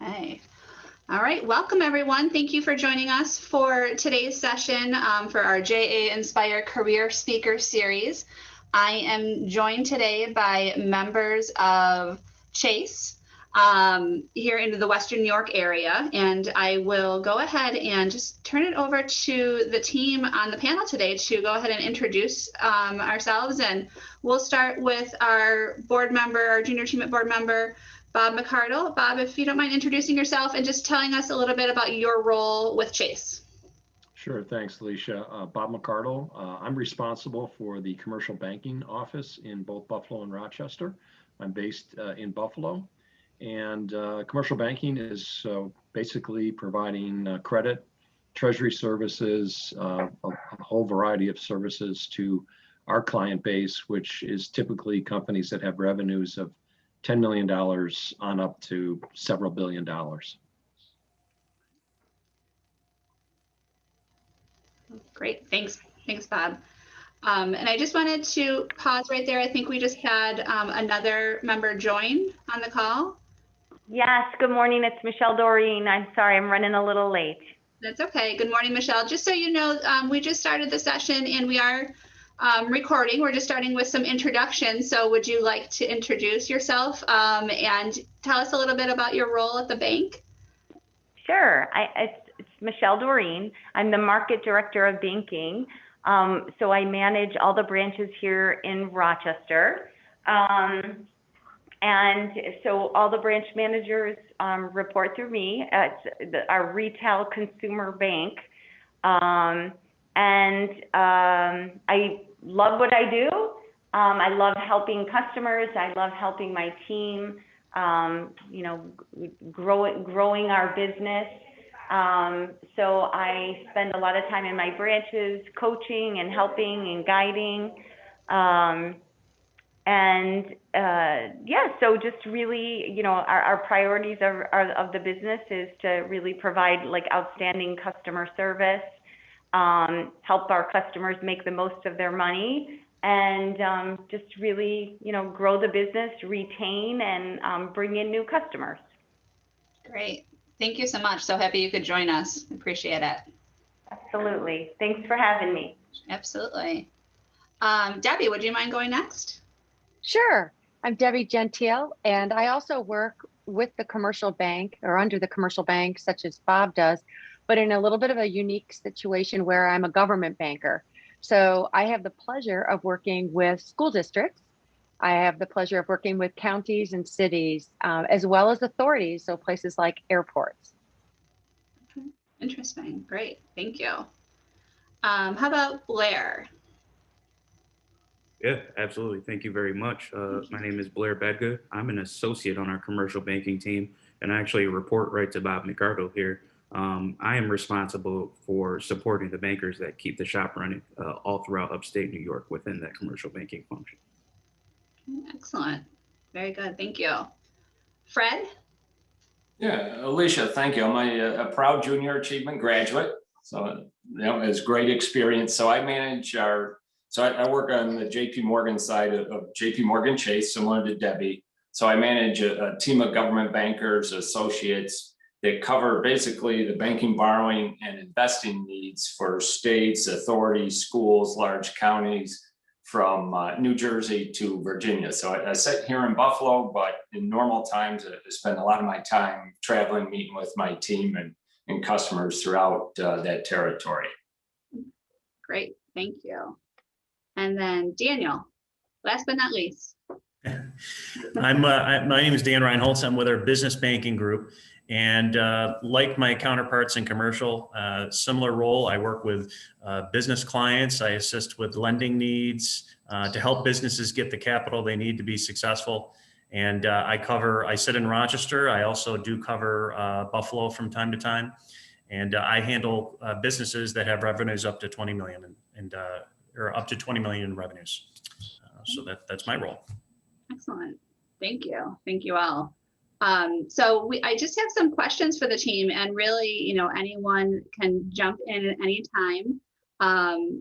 Okay. All right. Welcome, everyone. Thank you for joining us for today's session for our JA Inspire Career Speaker Series. I am joined today by members of Chase here into the Western New York area, and I will go ahead and just turn it over to the team on the panel today to go ahead and introduce ourselves. And we'll start with our board member, our junior achievement board member, Bob McArdle. Bob, if you don't mind introducing yourself and just telling us a little bit about your role with Chase. Sure, thanks, Alicia. Bob McArdle. I'm responsible for the commercial banking office in both Buffalo and Rochester. I'm based in Buffalo, and commercial banking is basically providing credit, treasury services, a whole variety of services to our client base, which is typically companies that have revenues of $10 million on up to several $billion. Great, thanks, Bob. And I just wanted to pause right there. I think we just had another member join on the call. Yes, good morning. It's Michelle Doreen. I'm sorry, I'm running a little late. That's okay. Good morning, Michelle. Just so you know, we just started the session and we are recording. We're just starting with some introductions. So would you like to introduce yourself and tell us a little bit about your role at the bank? Sure. It's Michelle Doreen. I'm the market director of banking. So I manage all the branches here in Rochester. And so all the branch managers report through me at our retail consumer bank. I love what I do. I love helping customers. I love helping my team, growing our business. So I spend a lot of time in my branches coaching and helping and guiding. So just really, our priorities of the business is to really provide like outstanding customer service, help our customers make the most of their money, and just really, grow the business, retain, and bring in new customers. Great. Thank you so much. So happy you could join us. Appreciate it. Absolutely. Thanks for having me. Absolutely. Debbie, would you mind going next? Sure. I'm Debbie Gentile, and I also work with the commercial bank or under the commercial bank, such as Bob does, but in a little bit of a unique situation where I'm a government banker. So I have the pleasure of working with school districts. I have the pleasure of working with counties and cities, as well as authorities, so places like airports. Okay. Interesting. Great. Thank you. How about Blair? Yeah, absolutely. Thank you very much. My name is Blair Bedga. I'm an associate on our commercial banking team, and I actually report right to Bob McArdle here. I am responsible for supporting the bankers that keep the shop running all throughout upstate New York within that commercial banking function. Excellent. Very good. Thank you. Fred? Yeah, Alicia, thank you. I'm a proud junior achievement graduate. So, it's great experience. So I manage I work on the JP Morgan side of JP Morgan Chase, similar to Debbie. So I manage a team of government bankers, associates that cover basically the banking, borrowing, and investing needs for states, authorities, schools, large counties, from New Jersey to Virginia. So I sit here in Buffalo, but in normal times, I spend a lot of my time traveling, meeting with my team and customers throughout that territory. Great. Thank you. And then Daniel, last but not least. My name is Dan Reinholtz. I'm with our business banking group. And like my counterparts in commercial, similar role, I work with business clients. I assist with lending needs to help businesses get the capital they need to be successful. And I sit in Rochester. I also do cover Buffalo from time to time. And I handle businesses that have revenues up to 20 million or up to 20 million in revenues. So that's my role. Excellent. Thank you. Thank you all. I just have some questions for the team, and really, anyone can jump in at any time.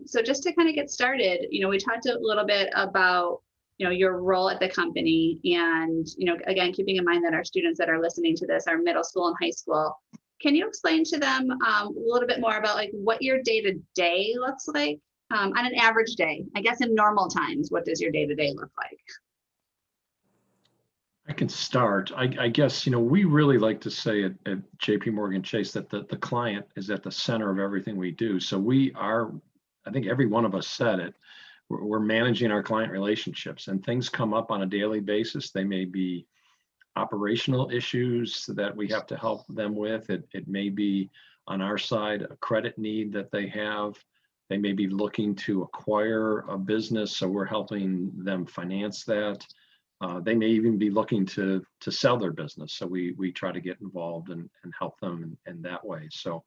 So just to kind of get started, we talked a little bit about your role at the company, and, again, keeping in mind that our students that are listening to this are middle school and high school. Can you explain to them a little bit more about like what your day-to-day looks like on an average day? I guess in normal times, what does your day-to-day look like? I can start. I guess, we really like to say at JP Morgan Chase that the client is at the center of everything we do. So we are, I think every one of us said it, we're managing our client relationships, and things come up on a daily basis. They may be operational issues that we have to help them with. It may be on our side a credit need that they have. They may be looking to acquire a business, so we're helping them finance that. They may even be looking to sell their business, so we try to get involved and help them in that way. So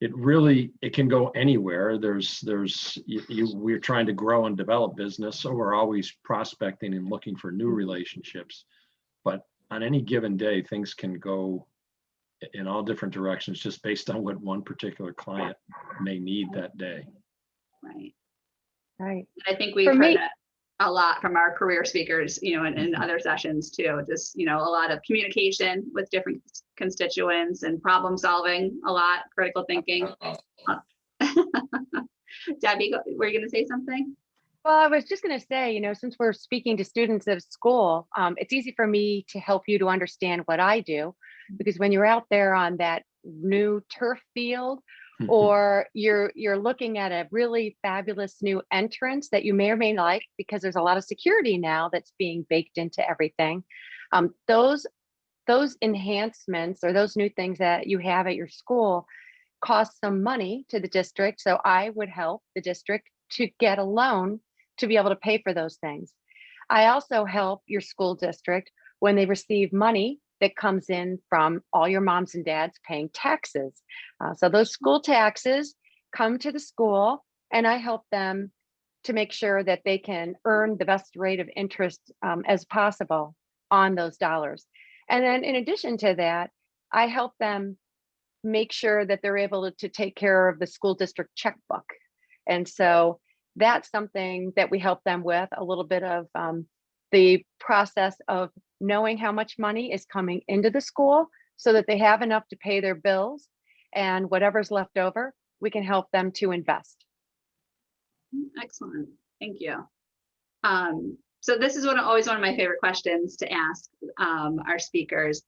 it can go anywhere. We're trying to grow and develop business, so we're always prospecting and looking for new relationships. But on any given day, things can go in all different directions just based on what one particular client may need that day. Right. Right. I think we've heard that a lot from our career speakers, in other sessions too. Just, a lot of communication with different constituents and problem solving, a lot, critical thinking. Debbie, were you going to say something? Well, I was just going to say, since we're speaking to students at school, it's easy for me to help you to understand what I do, because when you're out there on that new turf field, or you're looking at a really fabulous new entrance that you may or may not like, because there's a lot of security now that's being baked into everything. Those enhancements or those new things that you have at your school cost some money to the district. So I would help the district to get a loan to be able to pay for those things. I also help your school district when they receive money that comes in from all your moms and dads paying taxes. So those school taxes come to the school, and I help them to make sure that they can earn the best rate of interest as possible on those dollars. And then in addition to that, I help them make sure that they're able to take care of the school district checkbook. And so that's something that we help them with, a little bit of the process of knowing how much money is coming into the school so that they have enough to pay their bills, and whatever's left over, we can help them to invest. Excellent. Thank you. So this is always one of my favorite questions to ask our speakers.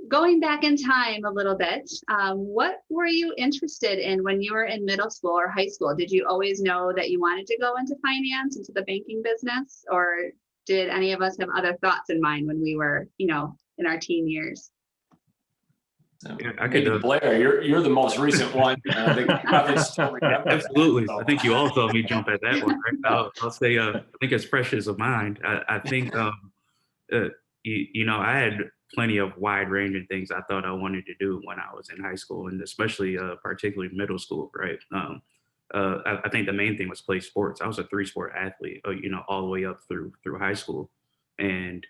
Going back in time a little bit, what were you interested in when you were in middle school or high school? Did you always know that you wanted to go into finance, into the banking business, or did any of us have other thoughts in mind when we were, in our teen years? Yeah, I could. Blair, you're the most recent one. I think absolutely. I think you all saw me jump at that one. Right? I'll say, I think it's precious of mine. I think, I had plenty of wide-ranging things I thought I wanted to do when I was in high school, and especially particularly middle school. Right. I think the main thing was play sports. I was a 3-sport athlete, all the way up through high school, and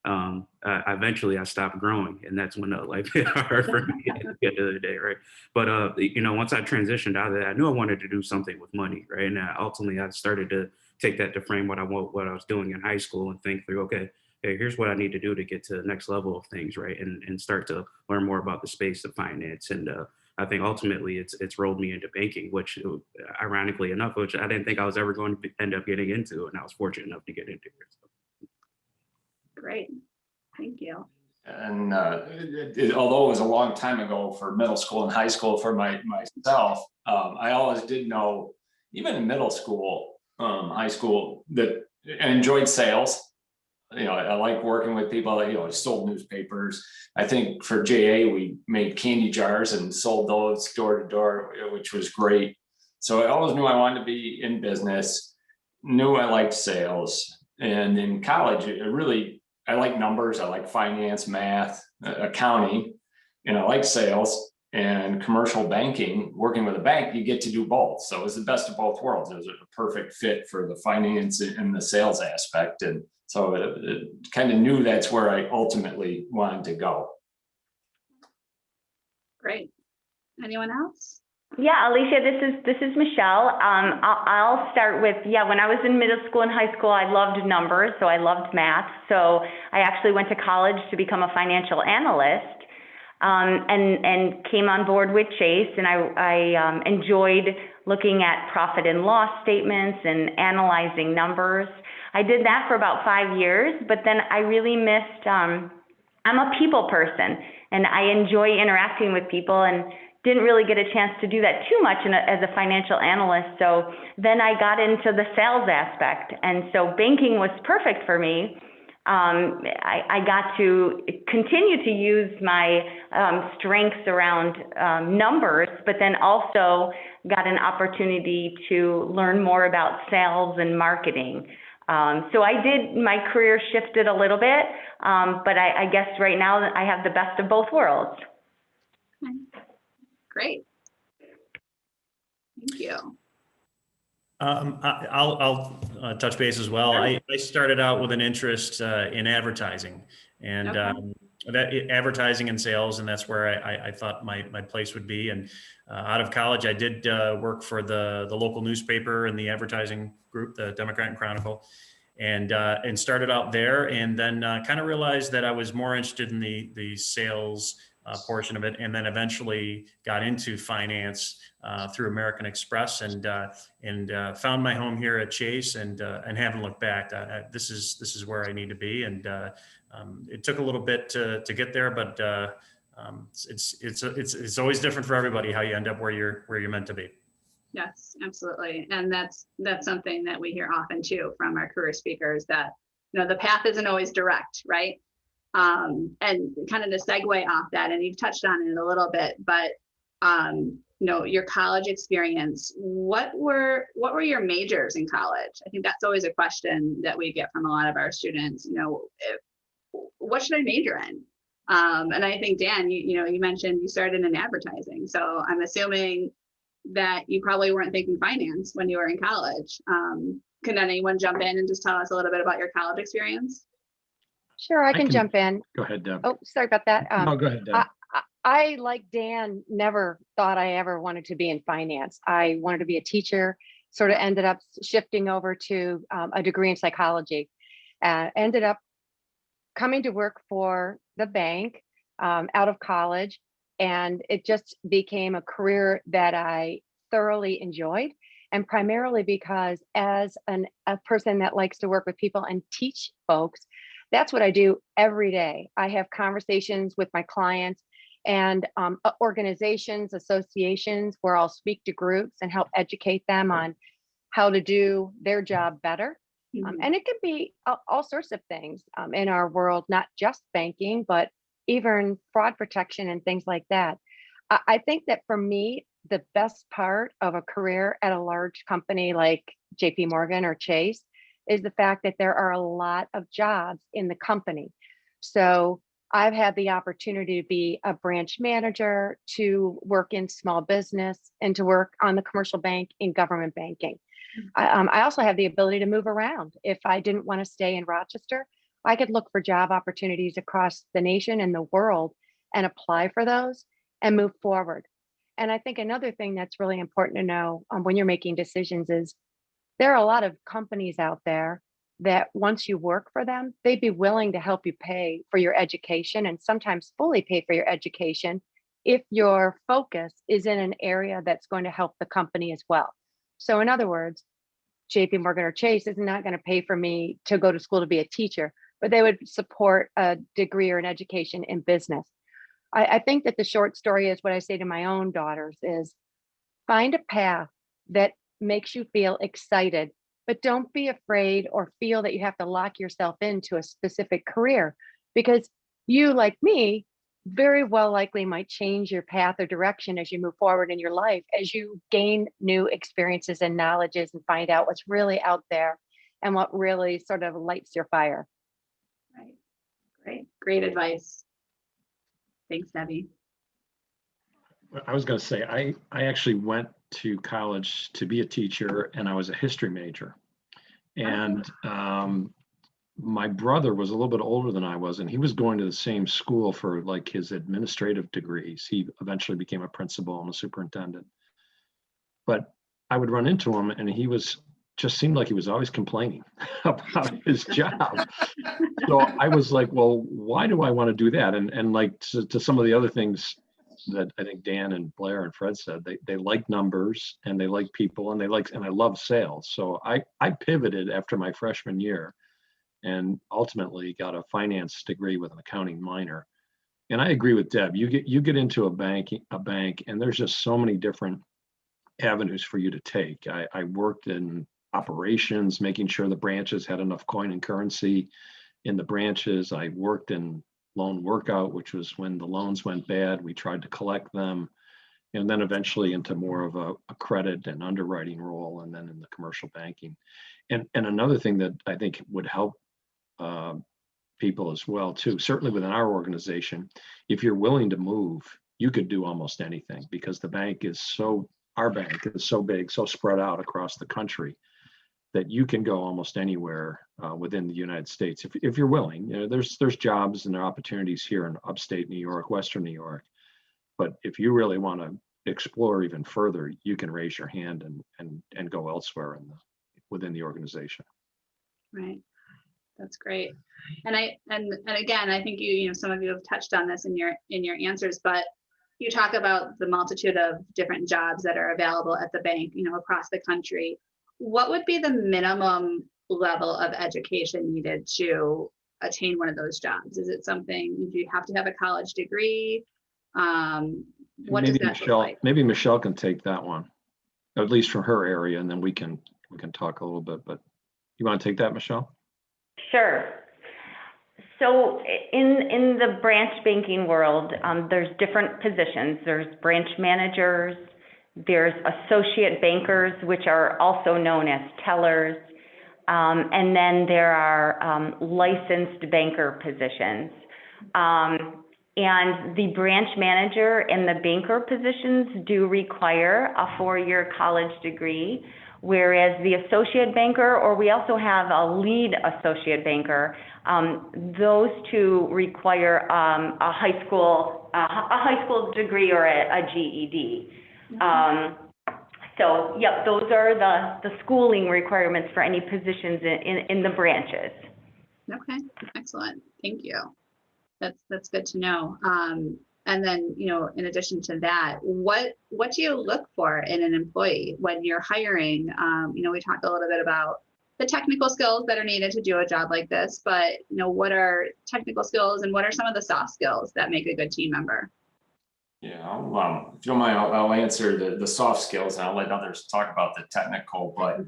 eventually I stopped growing, and that's when life hit hard for me at the end of the day, right? But once I transitioned out of that, I knew I wanted to do something with money, right? And ultimately, I started to take that to frame what I was doing in high school and think through, okay, hey, here's what I need to do to get to the next level of things, right? And start to learn more about the space of finance. And I think ultimately it's rolled me into banking, which ironically enough, which I didn't think I was ever going to end up getting into, and I was fortunate enough to get into it. So. Great, thank you. And although it was a long time ago for middle school and high school for myself, I always did know, even in middle school, high school, that I enjoyed sales. I like working with people. I sold newspapers. I think for JA, we made candy jars and sold those door to door, which was great. So I always knew I wanted to be in business, knew I liked sales. And in college, I like numbers. I like finance, math, accounting, and I like sales and commercial banking. Working with a bank, you get to do both. So it was the best of both worlds. It was a perfect fit for the finance and the sales aspect. And so it kind of knew that's where I ultimately wanted to go. Great. Anyone else? Yeah, Alicia, this is Michelle. I'll start with, when I was in middle school and high school, I loved numbers, so I loved math. So I actually went to college to become a financial analyst, and came on board with Chase, and I enjoyed looking at profit and loss statements and analyzing numbers. I did that for about 5 years, but then I really missed, I'm a people person, and I enjoy interacting with people, and didn't really get a chance to do that too much as a financial analyst. So then I got into the sales aspect. And so banking was perfect for me. I got to continue to use my strengths around numbers, but then also got an opportunity to learn more about sales and marketing. So my career shifted a little bit, but I guess right now I have the best of both worlds. Great. Thank you. I'll touch base as well. Sure. I started out with an interest in advertising and Okay. advertising and sales, and that's where I thought my place would be. And out of college, I did work for the local newspaper in the advertising group, the Democrat and Chronicle, and started out there, and then kind of realized that I was more interested in the sales portion of it, and then eventually got into finance through American Express, and found my home here at Chase, and haven't looked back. This is where I need to be, and it took a little bit to get there, but it's always different for everybody how you end up where you're meant to be. Yes, absolutely. And that's something that we hear often too from our career speakers, that, the path isn't always direct, right? And kind of to segue off that, and you've touched on it a little bit, but your college experience, what were your majors in college? I think that's always a question that we get from a lot of our students. What should I major in? And I think, Dan, you mentioned you started in advertising, so I'm assuming that you probably weren't thinking finance when you were in college. Can anyone jump in and just tell us a little bit about your college experience? Sure, I can jump in. Go ahead, Deb. Oh, sorry about that. No, go ahead, Deb. I, like Dan, never thought I ever wanted to be in finance. I wanted to be a teacher, sort of ended up shifting over to a degree in psychology. Ended up coming to work for the bank out of college, and it just became a career that I thoroughly enjoyed. And primarily because as a person that likes to work with people and teach folks, that's what I do every day. I have conversations with my clients and organizations, associations, where I'll speak to groups and help educate them on how to do their job better. And it can be all sorts of things in our world, not just banking, but even fraud protection and things like that. I think that for me, the best part of a career at a large company like JP Morgan or Chase is the fact that there are a lot of jobs in the company. So I've had the opportunity to be a branch manager, to work in small business, and to work on the commercial bank in government banking. I also have the ability to move around. If I didn't want to stay in Rochester, I could look for job opportunities across the nation and the world and apply for those and move forward. And I think another thing that's really important to know when you're making decisions is there are a lot of companies out there that once you work for them, they'd be willing to help you pay for your education, and sometimes fully pay for your education if your focus is in an area that's going to help the company as well. So in other words, JP Morgan or Chase is not going to pay for me to go to school to be a teacher, but they would support a degree or an education in business. I think that the short story is what I say to my own daughters is find a path that makes you feel excited, but don't be afraid or feel that you have to lock yourself into a specific career, because you, like me, very well likely might change your path or direction as you move forward in your life, as you gain new experiences and knowledges and find out what's really out there and what really sort of lights your fire. Right. Great advice. Thanks, Debbie. I was going to say, I actually went to college to be a teacher, and I was a history major. And my brother was a little bit older than I was, and he was going to the same school for like his administrative degrees. He eventually became a principal and a superintendent. but I would run into him and he just seemed like he was always complaining about his job. So I was like, well, why do I want to do that? And like to some of the other things that I think Dan and Blair and Fred said, they like numbers and they like people and I love sales. So I pivoted after my freshman year and ultimately got a finance degree with an accounting minor. And I agree with Deb. You get into a bank, and there's just so many different avenues for you to take. I worked in operations, making sure the branches had enough coin and currency in the branches. I worked in loan workout, which was when the loans went bad, we tried to collect them, and then eventually into more of a credit and underwriting role, and then in the commercial banking. And another thing that I think would help people as well too, certainly within our organization, if you're willing to move, you could do almost anything, because our bank is so big, so spread out across the country, that you can go almost anywhere within the United States if you're willing. You know, there's jobs and there are opportunities here in upstate New York, Western New York, but if you really want to explore even further, you can raise your hand and go elsewhere within the organization. Right. That's great. And again, I think some of you have touched on this in your answers, but you talk about the multitude of different jobs that are available at the bank, across the country. What would be the minimum level of education needed to attain one of those jobs? Is it something, do you have to have a college degree? What does that look like? Maybe Michelle can take that one, at least from her area, and then we can talk a little bit. But you want to take that, Michelle? Sure. So in the branch banking world, there's different positions. There's branch managers, there's associate bankers, which are also known as tellers, and then there are licensed banker positions. And the branch manager and the banker positions do require a 4-year college degree, whereas the associate banker, or we also have a lead associate banker, those two require a high school degree or a GED. So, yep, those are the schooling requirements for any positions in the branches. Okay, excellent. Thank you. That's good to know. And then, in addition to that, what do you look for in an employee when you're hiring? We talked a little bit about the technical skills that are needed to do a job like this, but what are technical skills and what are some of the soft skills that make a good team member? Yeah, if you don't mind, I'll answer the soft skills and I'll let others talk about the technical, but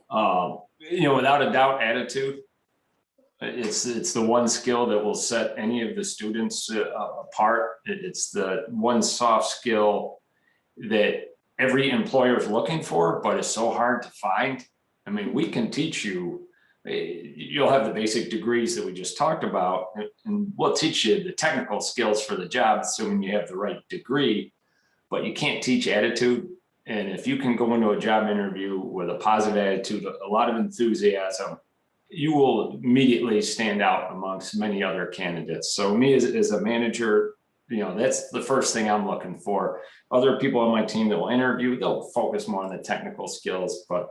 without a doubt, attitude. It's the one skill that will set any of the students apart. It's the one soft skill that every employer is looking for, but it's so hard to find. I mean, we can teach you, you'll have the basic degrees that we just talked about, and we'll teach you the technical skills for the job, assuming you have the right degree, but you can't teach attitude. And if you can go into a job interview with a positive attitude, a lot of enthusiasm, you will immediately stand out amongst many other candidates. So me as a manager, that's the first thing I'm looking for. Other people on my team that will interview, they'll focus more on the technical skills, but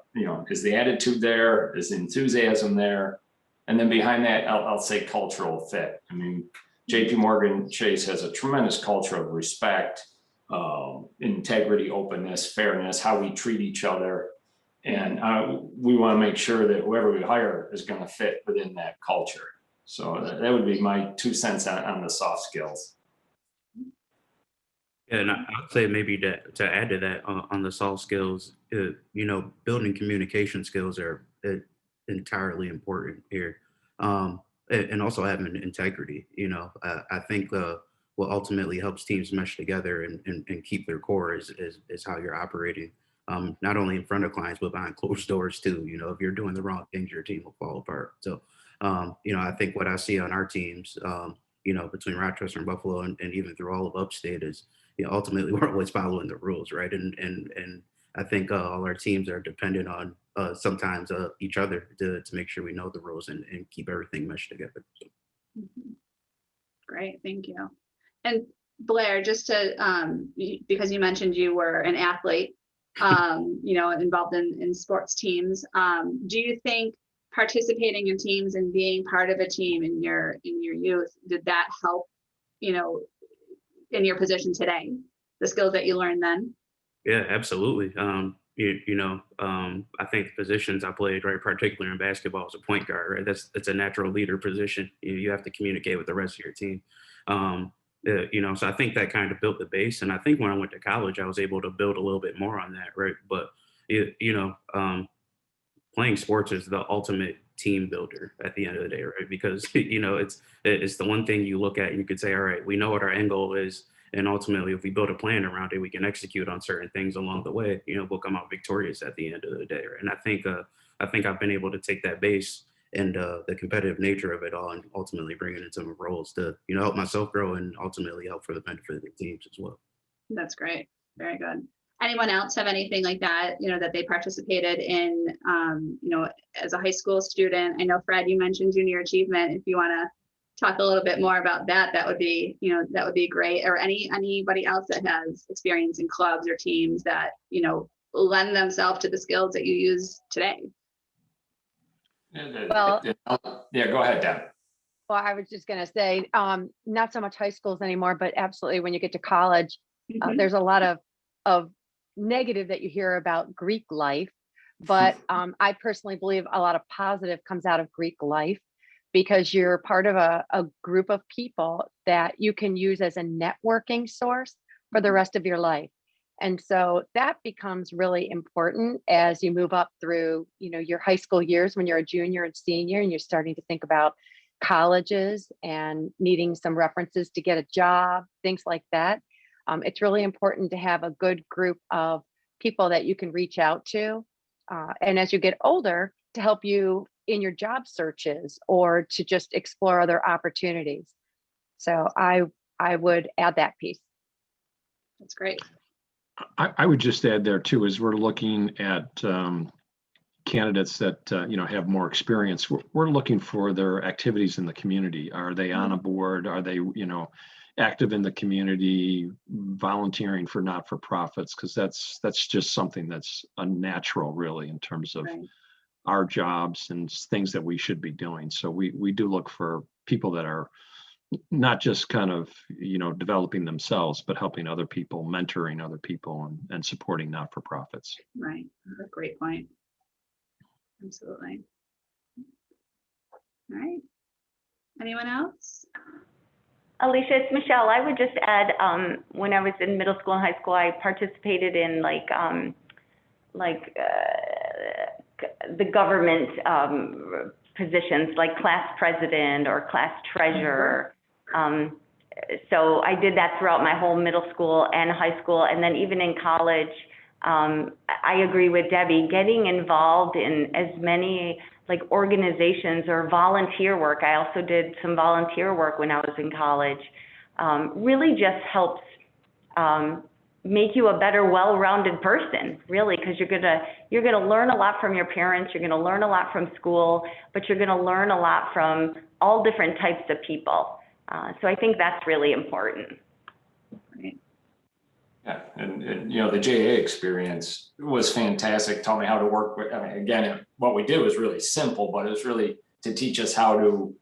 is the attitude there? Is the enthusiasm there? And then behind that, I'll say cultural fit. I mean, JP Morgan Chase has a tremendous culture of respect, integrity, openness, fairness, how we treat each other. And we want to make sure that whoever we hire is going to fit within that culture. So that would be my 2 cents on the soft skills. And I'd say maybe to add to that on the soft skills, building communication skills are entirely important here. And also having integrity, I think what ultimately helps teams mesh together and keep their core is how you're operating. Not only in front of clients, but behind closed doors too. If you're doing the wrong things, your team will fall apart. So, I think what I see on our teams, between Rochester and Buffalo and even through all of upstate is, ultimately we're always following the rules, right? And I think all our teams are dependent on sometimes each other to make sure we know the rules and keep everything meshed together. So. Great, thank you. And Blair, just to, because you mentioned you were an athlete involved in sports teams. Do you think participating in teams and being part of a team in your youth, did that help, in your position today, the skills that you learned then? Yeah, absolutely. I think the positions I played, right, particularly in basketball, as a point guard, right, that's a natural leader position. You have to communicate with the rest of your team. So I think that kind of built the base. And I think when I went to college, I was able to build a little bit more on that, right? But playing sports is the ultimate team builder at the end of the day, right? Because it's the one thing you look at and you could say, all right, we know what our end goal is, and ultimately, if we build a plan around it, we can execute on certain things along the way. We'll come out victorious at the end of the day, right? And I think I've been able to take that base and the competitive nature of it all, and ultimately bring it into some roles to help myself grow and ultimately help for the benefit of the teams as well. That's great. Very good. Anyone else have anything like that, that they participated in, as a high school student? I know, Fred, you mentioned junior achievement. If you want to talk a little bit more about that, that would be great. Or anybody else that has experience in clubs or teams that, lend themselves to the skills that you use today. Well, yeah, go ahead, Deb. Well, I was just going to say, not so much high schools anymore, but absolutely when you get to college, there's a lot of negative that you hear about Greek life. But I personally believe a lot of positive comes out of Greek life, because you're part of a group of people that you can use as a networking source for the rest of your life. And so that becomes really important as you move up through, your high school years, when you're a junior and senior, and you're starting to think about colleges and needing some references to get a job, things like that. It's really important to have a good group of people that you can reach out to. And as you get older, to help you in your job searches or to just explore other opportunities. So I would add that piece. That's great. I would just add there too, as we're looking at candidates that have more experience, we're looking for their activities in the community. Are they on a board? Are they active in the community, volunteering for not-for-profits? Because that's just something that's unnatural, really, in terms of our jobs and things that we should be doing. So we do look for people that are not just kind of developing themselves, but helping other people, mentoring other people, and supporting not-for-profits. Right. That's a great point. Absolutely. All right. Anyone else? Alicia, it's Michelle. I would just add, when I was in middle school and high school, I participated in the government positions, like class president or class treasurer. So I did that throughout my whole middle school and high school. And then even in college, I agree with Debbie, getting involved in as many organizations or volunteer work. I also did some volunteer work when I was in college. Really just helps make you a better, well-rounded person, really, because you're gonna learn a lot from your parents, you're gonna learn a lot from school, but you're gonna learn a lot from all different types of people. So I think that's really important. Right. Yeah, and the JA experience was fantastic. Taught me how to work with. I mean, again, what we did was really simple, but it was really to teach us how to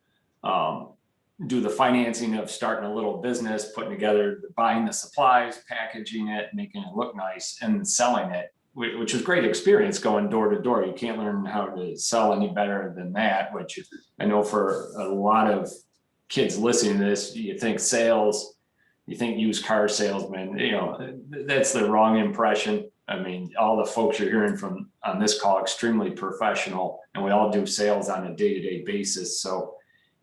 do the financing of starting a little business, putting together, buying the supplies, packaging it, making it look nice, and selling it, which was great experience going door to door. You can't learn how to sell any better than that, which I know for a lot of kids listening to this, you think sales, you think used car salesman, that's the wrong impression. I mean, all the folks you're hearing from on this call, extremely professional, and we all do sales on a day-to-day basis. So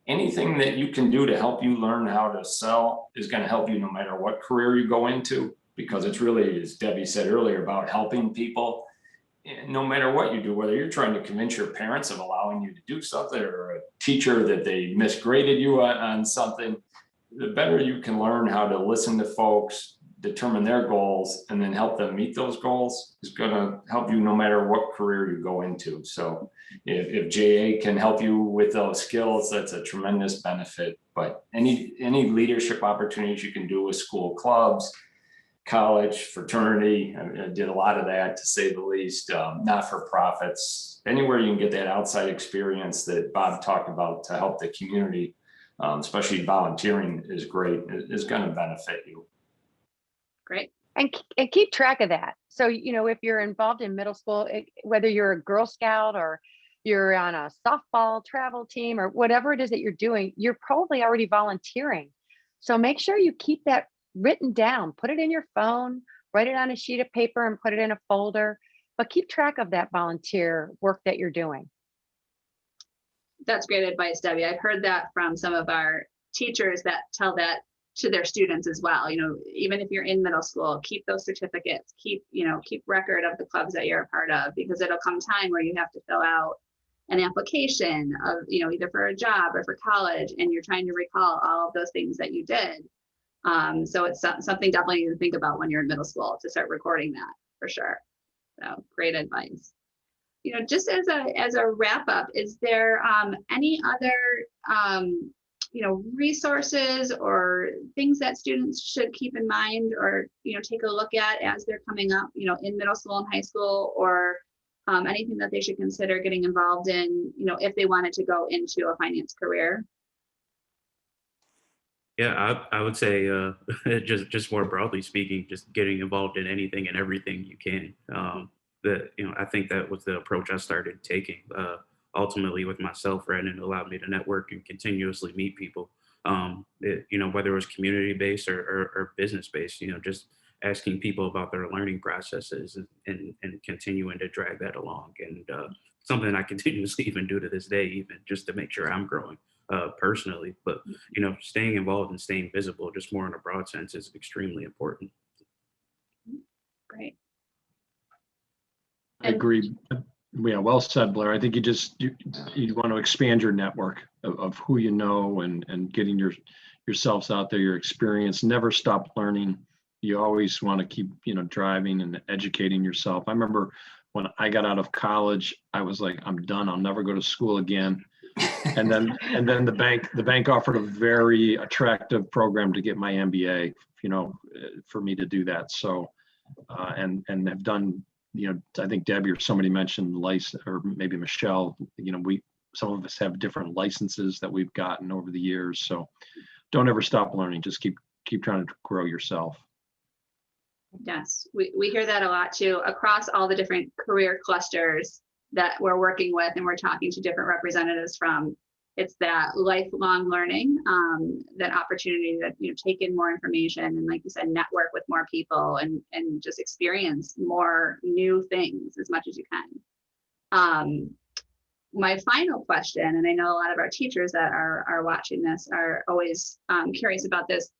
anything that you can do to help you learn how to sell is going to help you no matter what career you go into, because it's really, as Debbie said earlier, about helping people. No matter what you do, whether you're trying to convince your parents of allowing you to do something, or a teacher that they misgraded you on something, the better you can learn how to listen to folks, determine their goals, and then help them meet those goals is going to help you no matter what career you go into. So if JA can help you with those skills, that's a tremendous benefit. But any leadership opportunities you can do with school clubs, college, fraternity. I did a lot of that, to say the least. Not-for-profits, anywhere you can get that outside experience that Bob talked about to help the community, especially volunteering, is great. Is going to benefit you. Great. And keep track of that. So, if you're involved in middle school, whether you're a Girl Scout or you're on a softball travel team or whatever it is that you're doing, you're probably already volunteering. So make sure you keep that written down, put it in your phone, write it on a sheet of paper and put it in a folder, but keep track of that volunteer work that you're doing. That's great advice, Debbie. I've heard that from some of our teachers that tell that to their students as well. Even if you're in middle school, keep those certificates, keep record of the clubs that you're a part of, because it'll come time where you have to fill out an application of, either for a job or for college, and you're trying to recall all of those things that you did. So it's something definitely to think about when you're in middle school, to start recording that for sure. So great advice. Just as a wrap up, is there any other resources or things that students should keep in mind or take a look at as they're coming up in middle school and high school, or anything that they should consider getting involved in if they wanted to go into a finance career? Yeah, I would say just more broadly speaking, just getting involved in anything and everything you can. I think that was the approach I started taking ultimately with myself, right? And it allowed me to network and continuously meet people. Whether it was community based or business based, just asking people about their learning processes and continuing to drag that along. And something I continuously even do to this day, even just to make sure I'm growing personally. But staying involved and staying visible, just more in a broad sense, is extremely important. Great. I agree. Yeah, well said, Blair. I think you want to expand your network of who you know and getting yourselves out there, your experience. Never stop learning. You always want to keep driving and educating yourself. I remember when I got out of college, I was like, I'm done. I'll never go to school again. And then the bank offered a very attractive program to get my MBA, for me to do that. So and have done, I think Debbie or somebody mentioned license, or maybe Michelle, some of us have different licenses that we've gotten over the years. So don't ever stop learning. Just keep trying to grow yourself. Yes, we hear that a lot too, across all the different career clusters that we're working with and we're talking to different representatives from. It's that lifelong learning, that opportunity to take in more information and, like you said, network with more people and just experience more new things as much as you can. My final question, and I know a lot of our teachers that are watching this are always curious about this.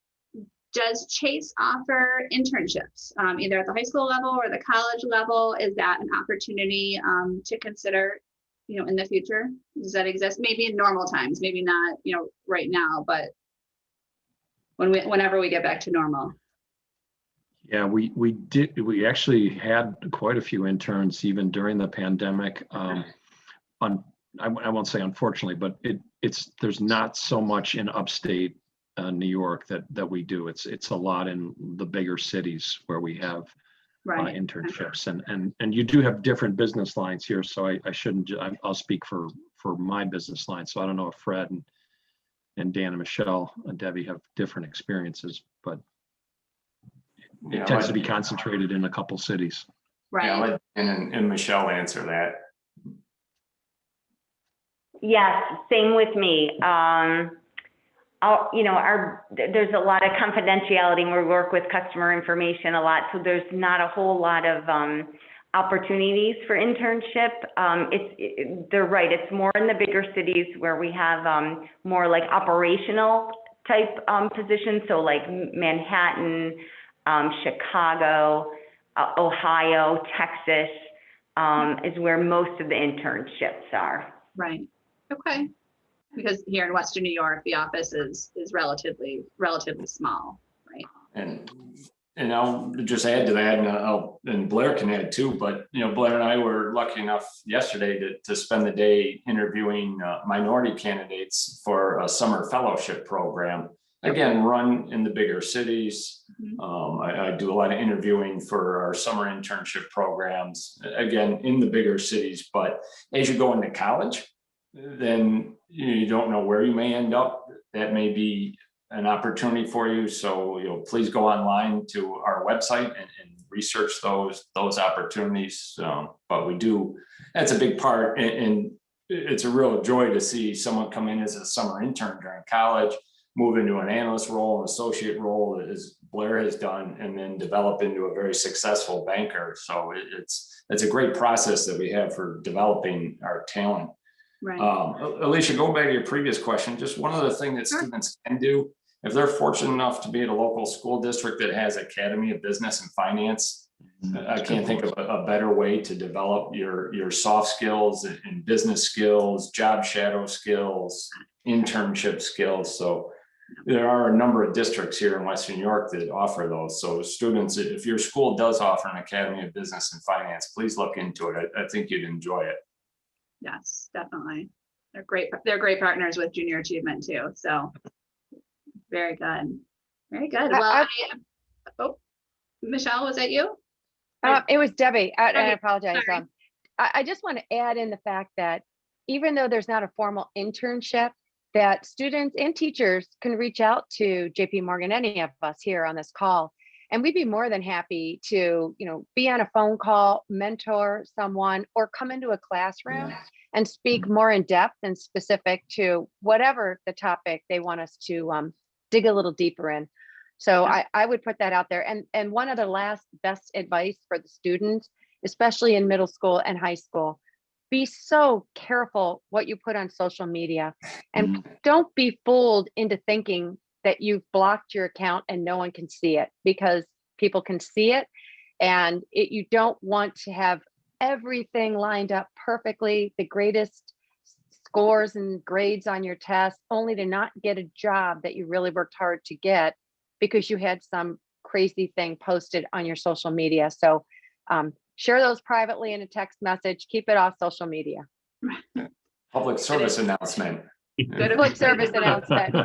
Does Chase offer internships, either at the high school level or the college level? Is that an opportunity to consider, in the future? Does that exist? Maybe in normal times, maybe not, right now, but whenever we get back to normal. Yeah, we actually had quite a few interns even during the pandemic. I won't say unfortunately, but there's not so much in upstate New York that we do. It's a lot in the bigger cities where we have internships, and you do have different business lines here. So I shouldn't. I'll speak for my business line. So I don't know if Fred and Dan and Michelle and Debbie have different experiences, but it tends to be concentrated in a couple cities. Right. Yeah, and Michelle answer that. Yes, same with me. There's a lot of confidentiality and we work with customer information a lot. So there's not a whole lot of opportunities for internship. They're right. It's more in the bigger cities where we have more like operational type positions. So like Manhattan, Chicago, Ohio, Texas is where most of the internships are. Right. Okay. Because here in Western New York, the office is relatively small, right? And I'll just add to that, and Blair can add too. But Blair and I were lucky enough yesterday to spend the day interviewing minority candidates for a summer fellowship program. again, run in the bigger cities. Mhm. I do a lot of interviewing for our summer internship programs, again, in the bigger cities. But as you go into college, then you don't know where you may end up. That may be an opportunity for you. So, please go online to our website and research those opportunities. But that's a big part. And it's a real joy to see someone come in as a summer intern during college, move into an analyst role, an associate role, as Blair has done, and then develop into a very successful banker. So it's a great process that we have for developing our talent. Right. Alicia, go back to your previous question. Just one other thing that Sure. students can do, if they're fortunate enough to be at a local school district that has Academy of Business and Finance, I can't think of a better way to develop your soft skills and business skills, job shadow skills, internship skills. So there are a number of districts here in Western New York that offer those. So students, if your school does offer an Academy of Business and Finance, please look into it. I think you'd enjoy it. Yes, definitely. They're great. They're great partners with Junior Achievement too. So very good. Very good. Well, Michelle, was that you? It was Debbie. I Debbie, apologize. sorry. I just want to add in the fact that even though there's not a formal internship, that students and teachers can reach out to JP Morgan, any of us here on this call, and we'd be more than happy to, be on a phone call, mentor someone, or come into a classroom and speak more in depth and specific to whatever the topic they want us to dig a little deeper in. So I would put that out there. And one of the last best advice for the students, especially in middle school and high school, be so careful what you put on social media, and don't be fooled into thinking that you've blocked your account and no one can see it, because people can see it. And you don't want to have everything lined up perfectly, the greatest scores and grades on your test, only to not get a job that you really worked hard to get because you had some crazy thing posted on your social media. So share those privately in a text message. Keep it off social media. Public service announcement. Good Public service announcement.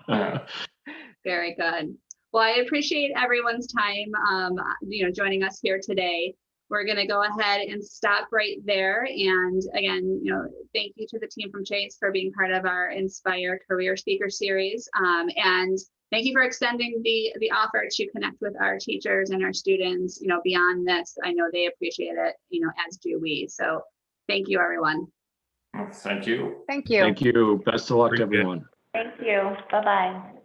Yeah. Very good. Well, I appreciate everyone's time, joining us here today. We're going to go ahead and stop right there. And again, thank you to the team from Chase for being part of our Inspire Career Speaker Series. And thank you for extending the offer to connect with our teachers and our students, beyond this. I know they appreciate it, as do we. So thank you, everyone. Thank you. Thank you. Thank you. Best of luck, Very good. everyone. Thank you. Bye-bye.